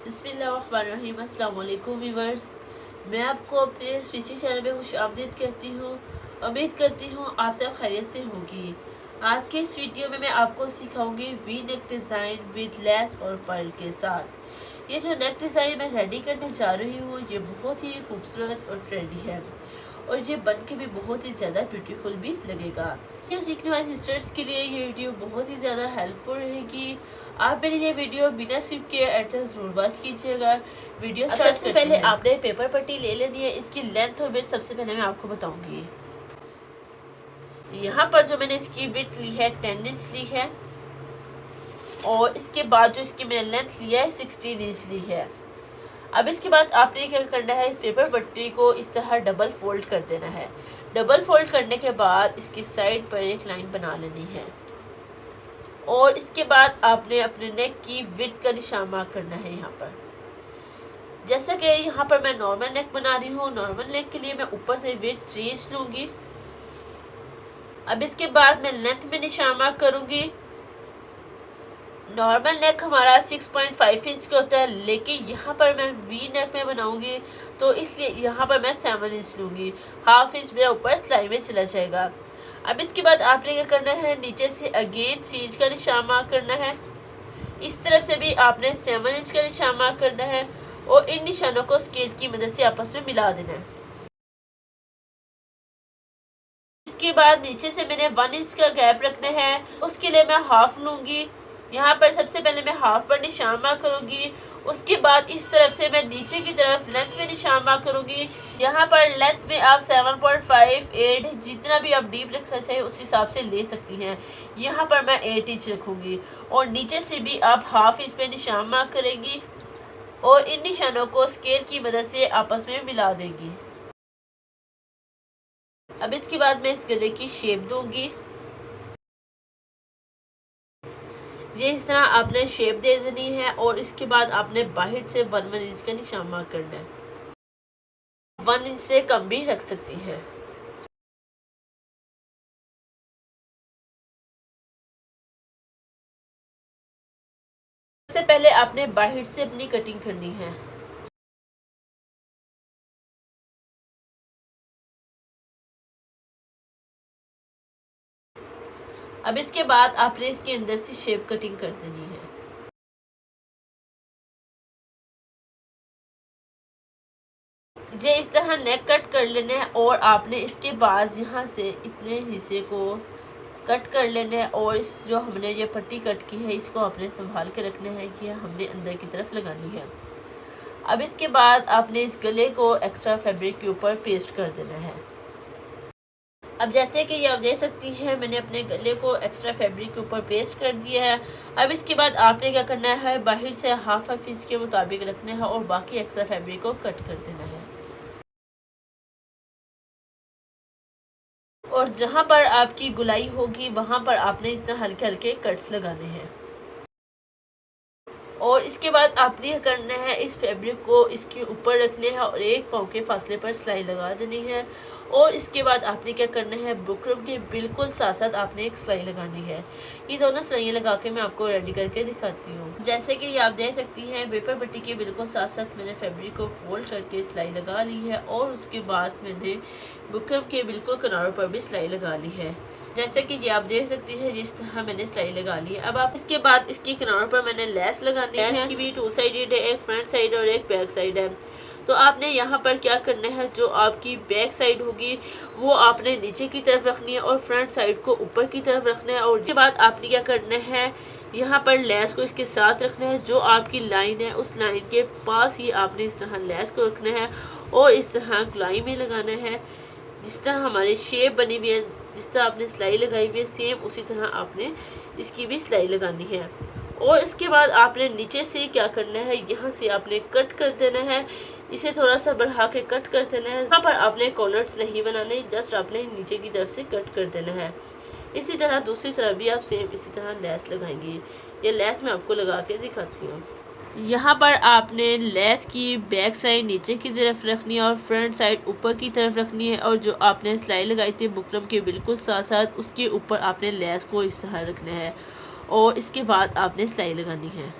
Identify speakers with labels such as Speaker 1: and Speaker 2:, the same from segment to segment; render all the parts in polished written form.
Speaker 1: बिस्मिल्लाहिर्रहमानिर्रहीम। अस्सलाम वालेकुम व्यूअर्स, मैं आपको अपने स्टिचिंग चैनल में खुशामदीद कहती हूँ। उम्मीद करती हूँ आप सब खैरियत से होंगी। आज के इस वीडियो में मैं आपको सिखाऊंगी V neck design with lace और पर्ल के साथ। ये जो नेक डिज़ाइन मैं रेडी करने जा रही हूँ ये बहुत ही खूबसूरत और ट्रेंडी है और ये बन के भी बहुत ही ज़्यादा ब्यूटीफुल भी लगेगा। ये सीखने वाले सिस्टर्स के लिए ये वीडियो बहुत ही ज़्यादा हेल्पफुल रहेगी। आप मेरी ये वीडियो बिना स्किप किए एड तक जरूर वॉच कीजिएगा। वीडियो स्टार्ट से पहले आपने पेपर पट्टी ले लेनी है। इसकी लेंथ और विड्थ सबसे पहले मैं आपको बताऊंगी। यहाँ पर जो मैंने इसकी विड्थ ली है 10 इंच ली है और इसके बाद जो इसकी मैंने लेंथ लिया है 16 इंच ली है। अब इसके बाद आपने क्या करना है, इस पेपर पट्टी को इस तरह डबल फोल्ड कर देना है। डबल फोल्ड करने के बाद इसकी साइड पर एक लाइन बना लेनी है और इसके बाद आपने अपने नेक की विड्थ का निशान मार्क करना है। यहाँ पर जैसा कि यहाँ पर मैं नॉर्मल नेक बना रही हूँ, नॉर्मल नेक के लिए मैं ऊपर से विड्थ 3 इंच लूँगी। अब इसके बाद मैं लेंथ में निशान मार्क करूँगी। नॉर्मल नेक हमारा 6.5 इंच का होता है, लेकिन यहाँ पर मैं वी नेक में बनाऊँगी तो इसलिए यहाँ पर मैं 7 इंच लूँगी। हाफ इंच मेरा ऊपर सिलाई में चला जाएगा। अब इसके बाद आपने क्या करना है, नीचे से अगेन 3 इंच का निशान मार्क करना है। इस तरफ से भी आपने 7 इंच का निशान मार्क करना है और इन निशानों को स्केल की मदद से आपस में मिला देना है। इसके बाद नीचे से मैंने 1 इंच का गैप रखना है, उसके लिए मैं हाफ लूँगी। यहाँ पर सबसे पहले मैं हाफ पर निशान मार्क करूँगी। उसके बाद इस तरफ से मैं नीचे की तरफ लेंथ में निशान मार्क करूँगी। यहाँ पर लेंथ में आप 7.5, 8 जितना भी आप डीप रखना चाहिए उस हिसाब से ले सकती हैं। यहाँ पर मैं 8 इंच रखूँगी और नीचे से भी आप हाफ इंच पे निशान मार्क करेंगी और इन निशानों को स्केल की मदद से आपस में मिला देंगी। अब इसके बाद मैं इस गले की शेप दूँगी। ये इस तरह आपने शेप दे देनी है और इसके बाद आपने बाहर से 1 इंच का निशान मार्क करना है। 1 इंच से कम भी रख सकती हैं। सबसे पहले आपने बाहर से अपनी कटिंग करनी है। अब इसके बाद आपने इसके अंदर से शेप कटिंग कर देनी है। ये इस तरह नेक कट कर लेना है और आपने इसके बाद यहाँ से इतने हिस्से को कट कर लेना है और इस जो हमने ये पट्टी कट की है इसको आपने संभाल के रखना है कि हमने अंदर की तरफ लगानी है। अब इसके बाद आपने इस गले को एक्स्ट्रा फैब्रिक के ऊपर पेस्ट कर देना है। अब जैसे कि ये आप देख सकती हैं मैंने अपने गले को एक्स्ट्रा फैब्रिक के ऊपर पेस्ट कर दिया है। अब इसके बाद आपने क्या करना है, बाहर से हाफ इंच के मुताबिक रखना है और बाकी एक्स्ट्रा फैब्रिक को कट कर देना है। और जहाँ पर आपकी गुलाई होगी वहाँ पर आपने इस तरह हल्के हल्के कट्स लगाने हैं। और इसके बाद आपने क्या करना है, इस फैब्रिक को इसके ऊपर रखने हैं और 1 पाँव के फासले पर सिलाई लगा देनी है। और इसके बाद आपने क्या करना है, बुकरम के बिल्कुल साथ साथ आपने एक सिलाई लगानी है। ये दोनों सिलाइयाँ लगा के मैं आपको रेडी करके दिखाती हूँ। जैसे कि आप देख सकती हैं पेपर पट्टी के बिल्कुल साथ साथ मैंने फैब्रिक को फोल्ड करके सिलाई लगा ली है और उसके बाद मैंने बुकरम के बिल्कुल किनारों पर भी सिलाई लगा ली है। जैसे कि ये आप देख सकती हैं जिस तरह मैंने सिलाई लगा ली है। अब आप इसके बाद इसके किनारों पर मैंने लेस लगानी है। इसकी भी 2 साइडेड है, एक फ्रंट साइड और एक बैक साइड है। तो आपने यहाँ पर क्या करना है, जो आपकी बैक साइड होगी वो आपने नीचे की तरफ रखनी है और फ्रंट साइड को ऊपर की तरफ रखना है। और उसके बाद आपने क्या करना है, यहाँ पर लेस को इसके साथ रखना है। जो आपकी लाइन है उस लाइन के पास ही आपने इस तरह लेस को रखना है और इस तरह गुलाई में लगाना है। जिस तरह हमारी शेप बनी हुई है, जिस तरह आपने सिलाई लगाई हुई है सेम उसी तरह आपने इसकी भी सिलाई लगानी है। और इसके बाद आपने नीचे से क्या करना है, यहाँ से आपने कट कर देना है। इसे थोड़ा सा बढ़ा के कट कर देना है। यहाँ पर आपने कॉलर्स नहीं बनाने, जस्ट आपने नीचे की तरफ से कट कर देना है। इसी तरह दूसरी तरफ भी आप सेम इसी तरह लेस लगाएंगी। ये लेस मैं आपको लगा के दिखाती हूँ। यहाँ पर आपने लेस की बैक साइड नीचे की तरफ रखनी है और फ्रंट साइड ऊपर की तरफ रखनी है। और जो आपने सिलाई लगाई थी बुकरम के बिल्कुल साथ साथ उसके ऊपर आपने लेस को इस तरह रखना है और इसके बाद आपने सिलाई लगानी है।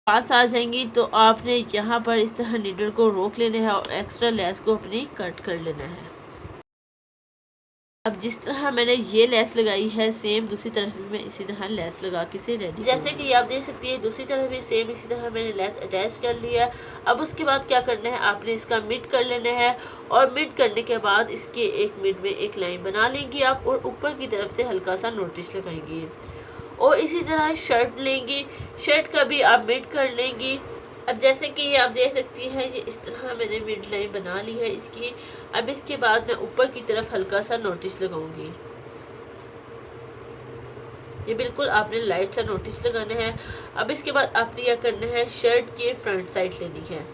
Speaker 1: पास आ जाएंगी तो आपने यहाँ पर इस तरह नीडल को रोक लेना है और एक्स्ट्रा लेस को अपनी कट कर लेना है। अब जिस तरह मैंने ये लेस लगाई है सेम दूसरी तरफ भी मैं इसी तरह लेस लगा के इसे रेडी, जैसे कि आप देख सकती है दूसरी तरफ भी सेम इसी तरह मैंने लेस अटैच कर लिया है। अब उसके बाद क्या करना है, आपने इसका मिड कर लेना है और मिड करने के बाद इसके एक मिड में एक लाइन बना लेंगी आप और ऊपर की तरफ से हल्का सा नोटिस लगाएंगी और इसी तरह शर्ट लेंगी, शर्ट का भी आप मिड कर लेंगी। अब जैसे कि ये आप देख सकती हैं ये इस तरह मैंने मिड लाइन बना ली है इसकी। अब इसके बाद मैं ऊपर की तरफ हल्का सा नोटिस लगाऊंगी, ये बिल्कुल आपने लाइट सा नोटिस लगाना है। अब इसके बाद आपने क्या करना है, शर्ट की फ्रंट साइड लेनी है,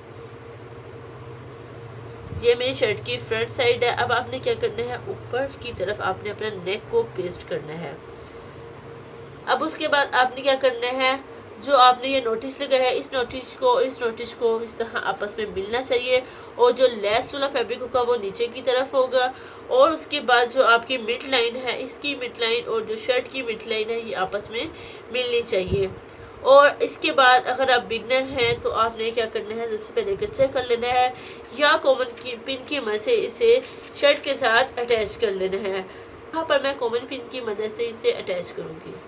Speaker 1: ये मेरी शर्ट की फ्रंट साइड है। अब आपने क्या करना है, ऊपर की तरफ आपने अपना नेक को पेस्ट करना है। अब उसके बाद आपने क्या करना है, जो आपने ये नोटिस लगाया है इस नोटिस को इस तरह आपस में मिलना चाहिए और जो लेस वाला फैब्रिक होगा वो नीचे की तरफ होगा। और उसके बाद जो आपकी मिड लाइन है इसकी मिड लाइन और जो शर्ट की मिड लाइन है ये आपस में मिलनी चाहिए। और इसके बाद अगर आप बिगनर हैं तो आपने क्या करना है, सबसे पहले कच्चा कर लेना है या कॉमन की पिन की मदद से इसे शर्ट के साथ अटैच कर लेना है। यहाँ पर मैं कॉमन पिन की मदद से इसे अटैच करूँगी।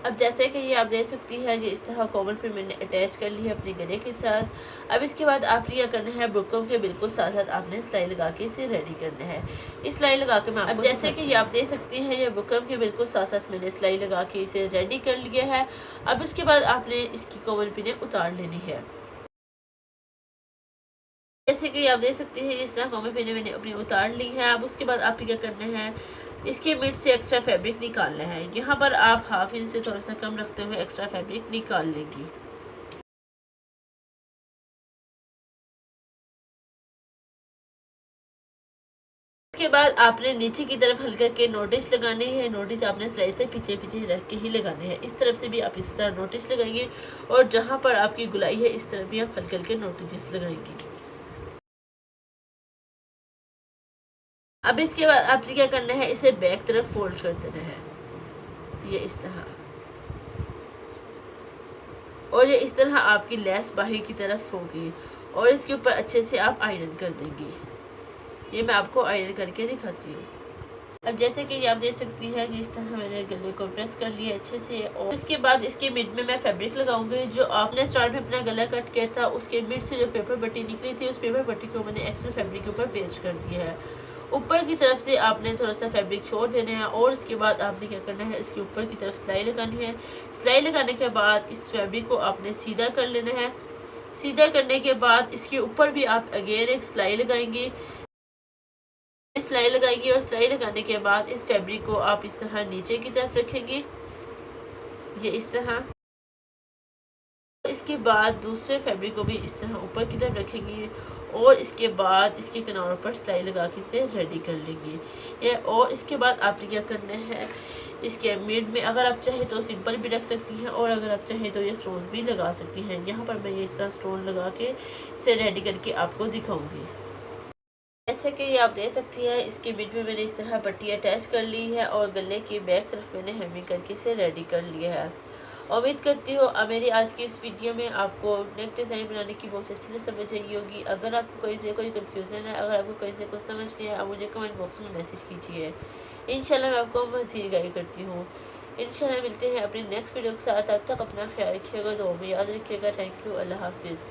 Speaker 1: अब जैसे कि ये आप देख सकती हैं ये इस तरह कॉमन पिन मैंने अटैच कर ली है अपने गले के साथ। अब इसके बाद आपने क्या करना है, बुकरम के बिल्कुल साथ साथ आपने सिलाई लगा के इसे रेडी करना है। इस सिलाई लगा के मैं आपको, अब जैसे कि ये आप देख सकती हैं ये बुकरम के बिल्कुल साथ साथ मैंने सिलाई लगा के इसे रेडी कर लिया है। अब इसके बाद आपने इसकी कॉमन पिनें उतार लेनी है। जैसे कि आप देख सकते हैं इस तरह कॉमन पिनें मैंने अपनी उतार ली है। अब उसके बाद आपने क्या करना है, इसके मिड से एक्स्ट्रा फैब्रिक निकालना है। यहाँ पर आप हाफ इंच से थोड़ा सा कम रखते हुए एक्स्ट्रा फैब्रिक निकाल लेंगी। इसके बाद आपने नीचे की तरफ हल्का के नोटिस लगाने हैं। नोटिस आपने सिलाई से पीछे पीछे रख के ही लगाने हैं। इस तरफ से भी आप इसी तरह नोटिस लगाएंगे और जहाँ पर आपकी गुलाई है इस तरफ भी आप हल्के हल्के नोटिस लगाएंगे। अब इसके बाद आपने क्या करना है, इसे बैक तरफ फोल्ड कर देना है, ये इस तरह, और ये इस तरह आपकी लेस बाहर की तरफ होगी और इसके ऊपर अच्छे से आप आयरन कर देंगी। ये मैं आपको आयरन करके दिखाती हूँ। अब जैसे कि आप देख सकती हैं जिस तरह मैंने गले को प्रेस कर लिया अच्छे से और इसके बाद इसके मिड में मैं फैब्रिक लगाऊंगी। जो आपने स्टार्ट में अपना गला कट किया था उसके मिड से जो पेपर पट्टी निकली थी उस पेपर पट्टी को मैंने एक्स्ट्रा फैब्रिक के ऊपर पेस्ट कर दिया है। ऊपर की तरफ से आपने थोड़ा सा फैब्रिक छोड़ देना है और इसके बाद आपने क्या करना है, इसके ऊपर की तरफ सिलाई लगानी है। सिलाई लगाने के बाद इस फैब्रिक को आपने सीधा कर लेना है। सीधा करने के बाद इसके ऊपर भी आप अगेन एक सिलाई लगाएंगे, सिलाई लगाएंगे और सिलाई लगाने के बाद इस फैब्रिक को आप इस तरह नीचे की तरफ रखेंगे, ये इस तरह। इसके बाद दूसरे फैब्रिक को भी इस तरह ऊपर की तरफ रखेंगे और इसके बाद इसके किनारों पर सिलाई लगा के इसे रेडी कर लेंगे ये। और इसके बाद आपने क्या करना है, इसके मिड में अगर आप चाहें तो सिंपल भी रख सकती हैं और अगर आप चाहें तो ये स्टोन्स भी लगा सकती हैं। यहाँ पर मैं ये इस तरह स्टोन लगा के इसे रेडी करके आपको दिखाऊंगी। जैसे कि ये आप देख सकती हैं इसके मिड में मैंने इस तरह पट्टी अटैच कर ली है और गले की बैक तरफ मैंने हेमिंग करके इसे रेडी कर लिया है। उम्मीद करती हूँ मेरी आज की इस वीडियो में आपको नेक डिज़ाइन बनाने की बहुत अच्छे से समझ आई होगी। अगर आपको कहीं से कोई कन्फ्यूज़न है, अगर आपको कहीं से कुछ समझ नहीं आया, आप मुझे कमेंट बॉक्स में मैसेज कीजिए। इंशाल्लाह मैं आपको मज़ीद गाइड करती हूँ। इंशाल्लाह मिलते हैं अपनी नेक्स्ट वीडियो के साथ। तब तक अपना ख्याल रखिएगा, दुआ में याद रखिएगा। थैंक यू, अल्लाह हाफिज़।